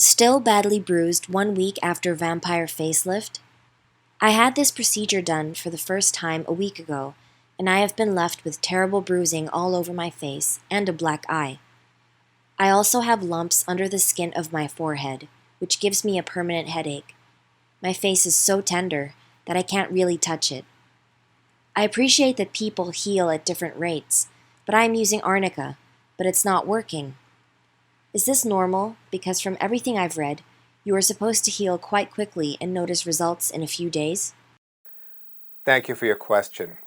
Still badly bruised 1 week after vampire facelift? I had this procedure done for the first time a week ago, and I have been left with terrible bruising all over my face and a black eye. I also have lumps under the skin of my forehead, which gives me a permanent headache. My face is so tender that I can't really touch it. I appreciate that people heal at different rates, but I'm using arnica, but it's not working. Is this normal? Because from everything I've read, you are supposed to heal quite quickly and notice results in a few days. Thank you for your question.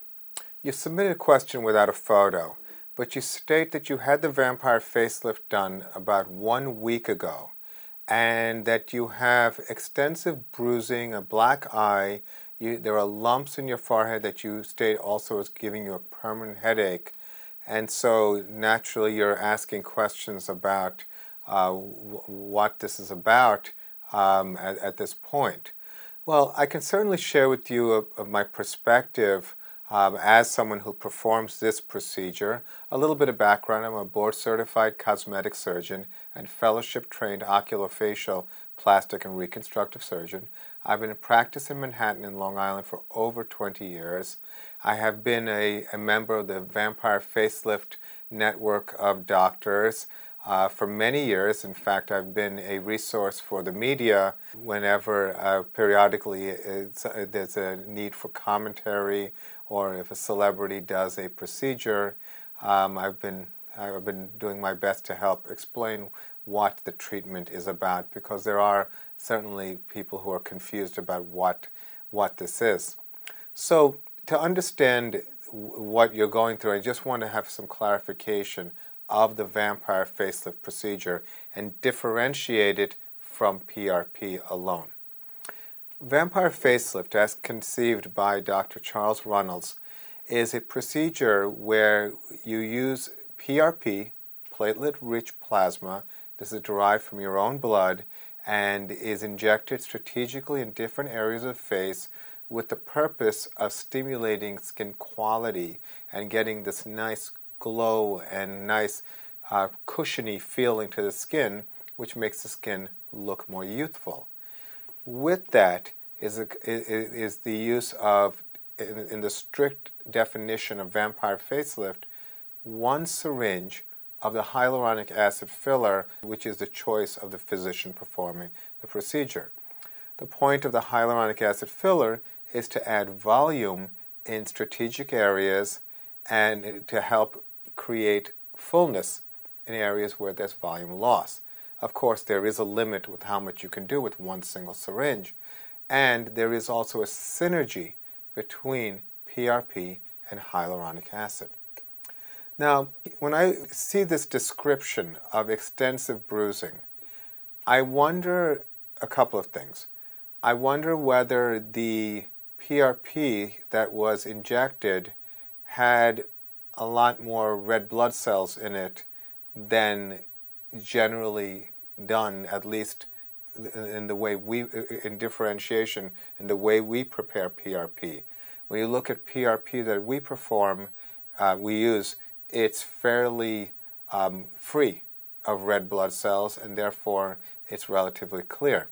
You submitted a question without a photo, but you state that you had the vampire facelift done about 1 week ago and that you have extensive bruising, a black eye, there are lumps in your forehead that you state also is giving you a permanent headache, and so naturally you're asking questions about what this is about at this point. Well, I can certainly share with you my perspective as someone who performs this procedure. A little bit of background: I'm a board-certified cosmetic surgeon and fellowship-trained oculofacial plastic and reconstructive surgeon. I've been in practice in Manhattan and Long Island for over 20 years. I have been a member of the Vampire Facelift Network of doctors for many years. In fact, I've been a resource for the media whenever periodically there's a need for commentary, or if a celebrity does a procedure. I've been doing my best to help explain what the treatment is about, because there are certainly people who are confused about what this is. So to understand what you're going through, I just want to have some clarification of the vampire facelift procedure and differentiate it from PRP alone. Vampire facelift, as conceived by Dr. Charles Runnels, is a procedure where you use PRP, platelet-rich plasma. This is derived from your own blood and is injected strategically in different areas of the face with the purpose of stimulating skin quality and getting this nice glow and nice cushiony feeling to the skin, which makes the skin look more youthful. With that is the use of, in the strict definition of vampire facelift, one syringe of the hyaluronic acid filler, which is the choice of the physician performing the procedure. The point of the hyaluronic acid filler is to add volume in strategic areas and to help create fullness in areas where there's volume loss. Of course, there is a limit with how much you can do with one single syringe, and there is also a synergy between PRP and hyaluronic acid. Now, when I see this description of extensive bruising, I wonder a couple of things. I wonder whether the PRP that was injected had a lot more red blood cells in it than generally done, at least in the way in differentiation, in the way we prepare PRP. When you look at PRP that we perform, we use, it's fairly free of red blood cells, and therefore it's relatively clear.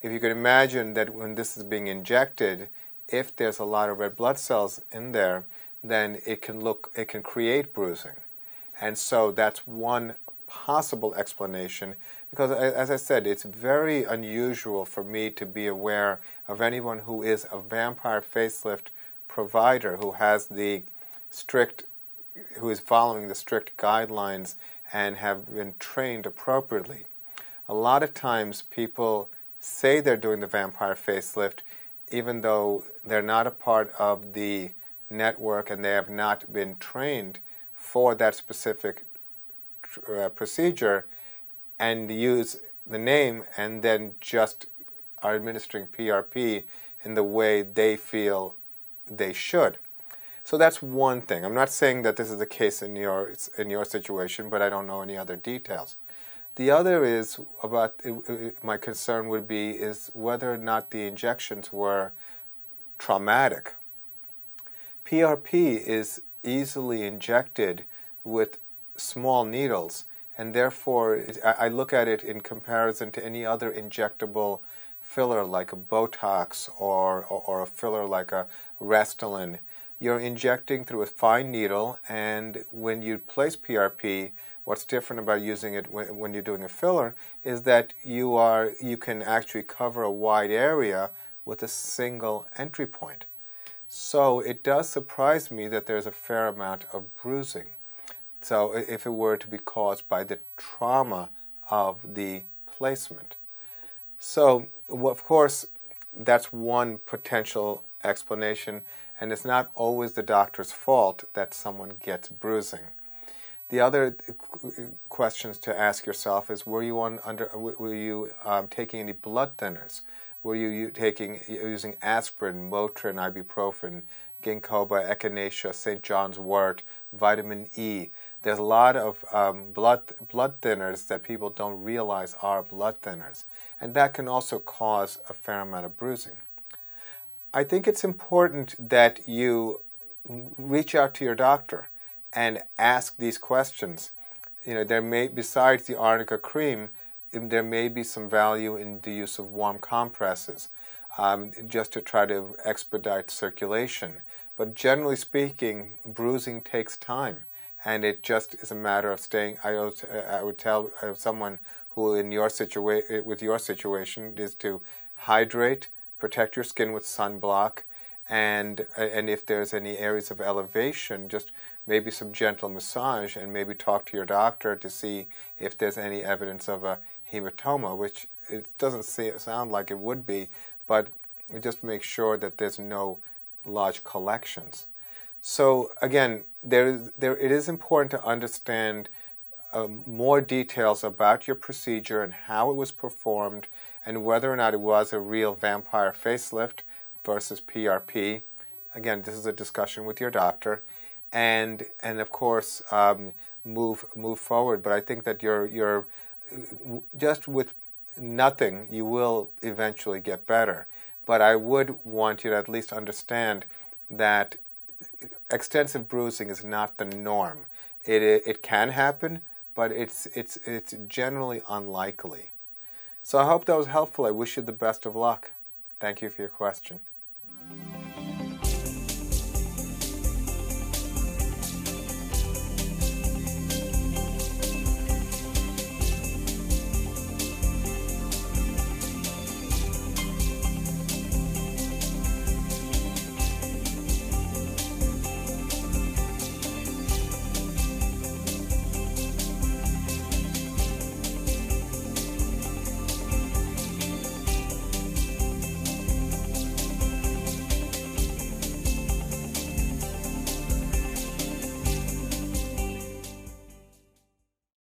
If you could imagine that when this is being injected, if there's a lot of red blood cells in there, then it can create bruising. And so that's one possible explanation, because as I said, it's very unusual for me to be aware of anyone who is a vampire facelift provider who is following the strict guidelines and have been trained appropriately. A lot of times people say they're doing the vampire facelift even though they're not a part of the network and they have not been trained for that specific procedure, and use the name and then just are administering PRP in the way they feel they should. So that's one thing. I'm not saying that this is the case in your situation, but I don't know any other details. The other is about, my concern would be, is whether or not the injections were traumatic. PRP is easily injected with small needles, and therefore I look at it in comparison to any other injectable filler like a Botox or a filler like a Restylane. You're injecting through a fine needle, and when you place PRP, what's different about using it when you're doing a filler is that you can actually cover a wide area with a single entry point. So it does surprise me that there's a fair amount of bruising. So if it were to be caused by the trauma of the placement. So, of course, that's one potential explanation, and it's not always the doctor's fault that someone gets bruising. The other questions to ask yourself is: Were you taking any blood thinners? Were you using aspirin, Motrin, ibuprofen, ginkgo echinacea, St. John's wort, vitamin E? There's a lot of blood thinners that people don't realize are blood thinners, and that can also cause a fair amount of bruising. I think it's important that you reach out to your doctor and ask these questions. There may, besides the arnica cream, there may be some value in the use of warm compresses, just to try to expedite circulation. But generally speaking, bruising takes time, and it just is a matter of staying. I would tell someone who with your situation is to hydrate, protect your skin with sunblock, and if there's any areas of elevation, just maybe some gentle massage, and maybe talk to your doctor to see if there's any evidence of a hematoma, which it doesn't sound like it would be, but just make sure that there's no large collections. So again, it is important to understand more details about your procedure and how it was performed, and whether or not it was a real vampire facelift versus PRP. Again, this is a discussion with your doctor, and of course move forward. But I think that you're just with nothing, you will eventually get better. But I would want you to at least understand that extensive bruising is not the norm. It can happen, but it's generally unlikely. So I hope that was helpful. I wish you the best of luck. Thank you for your question.